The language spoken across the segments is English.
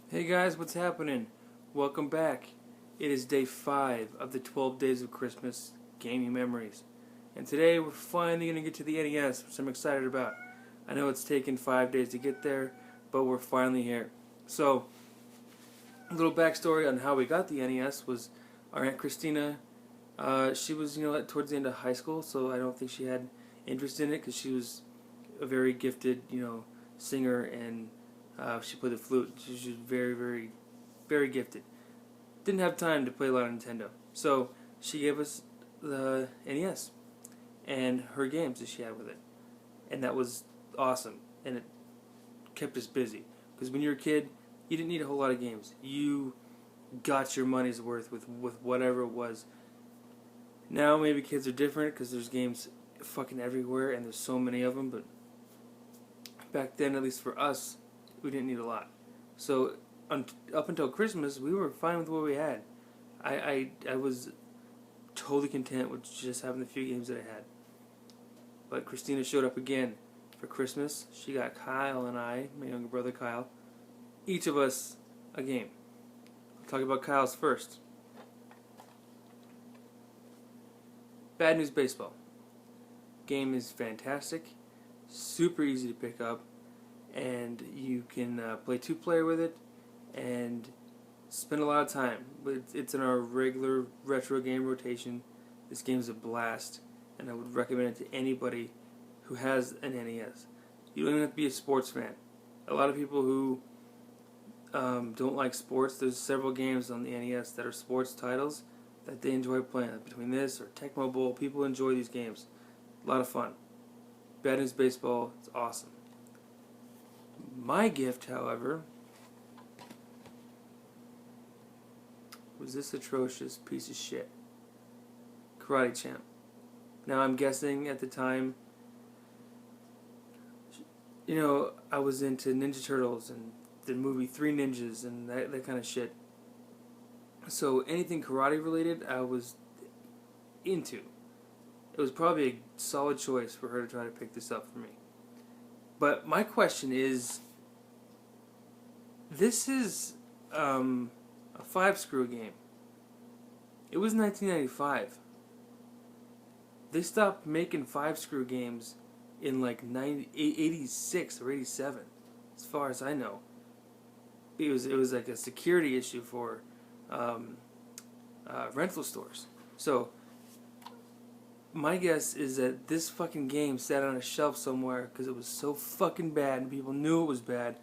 Hey guys, what's happening? Welcome back. It is day 5 of the 12 Days of Christmas Gaming Memories. And today we're finally going to get to the NES, which I'm excited about. I know it's taken 5 days to get there, but we're finally here. So, a little backstory on how we got the NES was our Aunt Christina. She was, towards the end of high school, so I don't think she had interest in it because she was a very gifted, singer and she played the flute. She was very, very, very gifted. Didn't have time to play a lot of Nintendo. So she gave us the NES and her games that she had with it. And that was awesome. And it kept us busy. Because when you were a kid, you didn't need a whole lot of games. You got your money's worth with whatever it was. Now maybe kids are different because there's games fucking everywhere and there's so many of them. But back then, at least for us, we didn't need a lot. So up until Christmas, we were fine with what we had. I was totally content with just having the few games that I had. But Christina showed up again for Christmas. She got Kyle and I, my younger brother Kyle, each of us a game. I'll talk about Kyle's first. Bad News Baseball. Game is fantastic, super easy to pick up, and you can play two-player with it and spend a lot of time. It's in our regular retro game rotation. This game's a blast, and I would recommend it to anybody who has an NES. You don't even have to be a sports fan. A lot of people who don't like sports, there's several games on the NES that are sports titles that they enjoy playing. Between this or Tecmo Bowl, people enjoy these games. A lot of fun. Bad News Baseball, it's awesome. My gift, however, was this atrocious piece of shit. Karate Champ. Now I'm guessing at the time, I was into Ninja Turtles and the movie Three Ninjas and that kind of shit. So anything karate related, I was into. It was probably a solid choice for her to try to pick this up for me. But my question is, this is a 5-screw game. It was 1995. They stopped making 5-screw games in like 86 or 87, as far as I know. It was like a security issue for rental stores. So my guess is that this fucking game sat on a shelf somewhere because it was so fucking bad and people knew it was bad,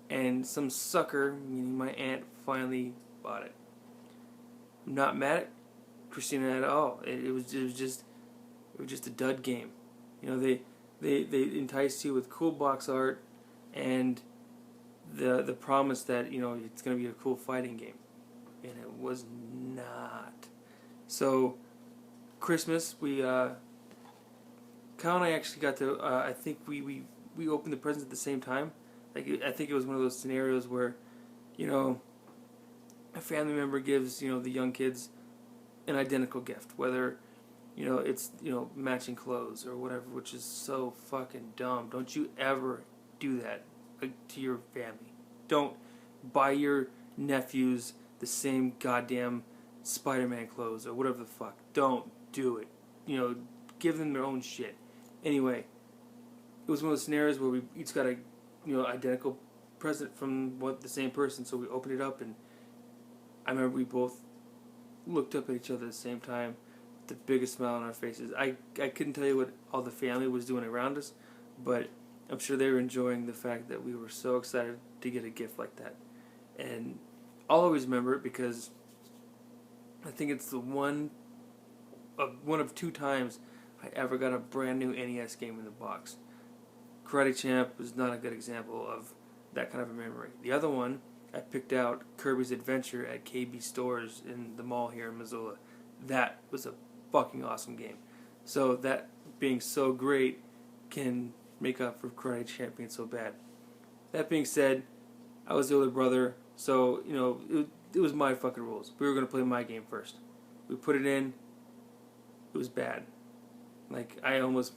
and some sucker, meaning my aunt, finally bought it. I'm not mad at Christina at all. It was just a dud game. They enticed you with cool box art and the promise that it's going to be a cool fighting game, and it was not. So Christmas, Kyle and I actually got to. I think we opened the presents at the same time. I think it was one of those scenarios where, a family member gives the young kids an identical gift, whether it's matching clothes or whatever, which is so fucking dumb. Don't you ever do that to your family. Don't buy your nephews the same goddamn Spider-Man clothes or whatever the fuck. Don't do it. Give them their own shit. Anyway, it was one of those scenarios where we each got a identical present from the same person, so we opened it up, and I remember we both looked up at each other at the same time with the biggest smile on our faces. I couldn't tell you what all the family was doing around us, but I'm sure they were enjoying the fact that we were so excited to get a gift like that. And I'll always remember it because I think it's the one of 2 times I ever got a brand new NES game in the box. Karate Champ was not a good example of that kind of a memory. The other one, I picked out Kirby's Adventure at KB Stores in the mall here in Missoula. That was a fucking awesome game. So that being so great can make up for Karate Champ being so bad. That being said, I was the older brother, so it was my fucking rules. We were gonna play my game first. We put it in. It was bad. Like, I almost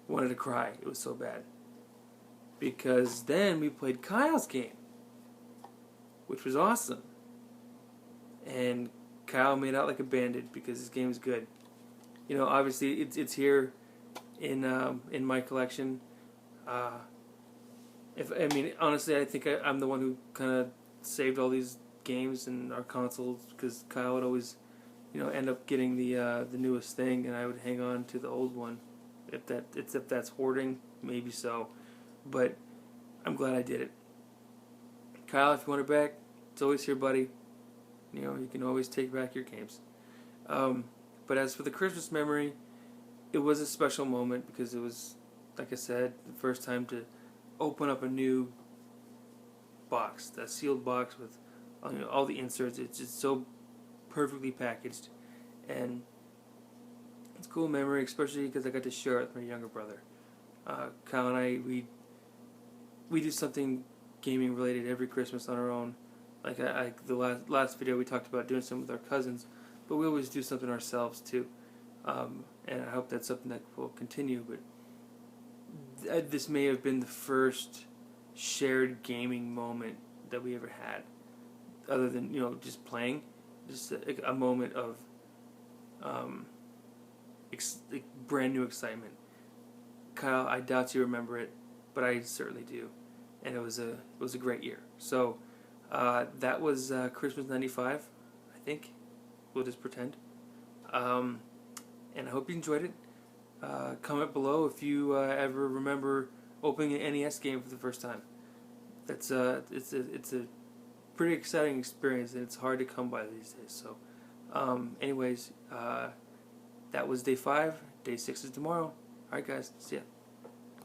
wanted to cry. It was so bad. Because then we played Kyle's game, which was awesome. And Kyle made out like a bandit because this game is good. You know, obviously it's here in my collection. Honestly, I think I'm the one who kind of saved all these games and our consoles, because Kyle would always, end up getting the newest thing, and I would hang on to the old one. If that's hoarding, maybe so, but I'm glad I did it. Kyle, if you want it back, it's always here, buddy. You can always take back your games. But as for the Christmas memory, it was a special moment because it was, like I said, the first time to open up a new box, that sealed box with all the inserts. It's just so perfectly packaged, and it's a cool memory, especially because I got to share it with my younger brother. Kyle and I, we do something gaming related every Christmas on our own. Like the last video we talked about doing something with our cousins, but we always do something ourselves too. And I hope that's something that will continue. But this may have been the first shared gaming moment that we ever had, other than just playing, just a moment of brand new excitement. Kyle, I doubt you remember it, but I certainly do, and it was a great year. So that was Christmas '95, I think. We'll just pretend. And I hope you enjoyed it. Comment below if you ever remember opening an NES game for the first time. It's a pretty exciting experience, and it's hard to come by these days. So, anyways, that was day 5. Day 6 is tomorrow. All right, guys. See ya.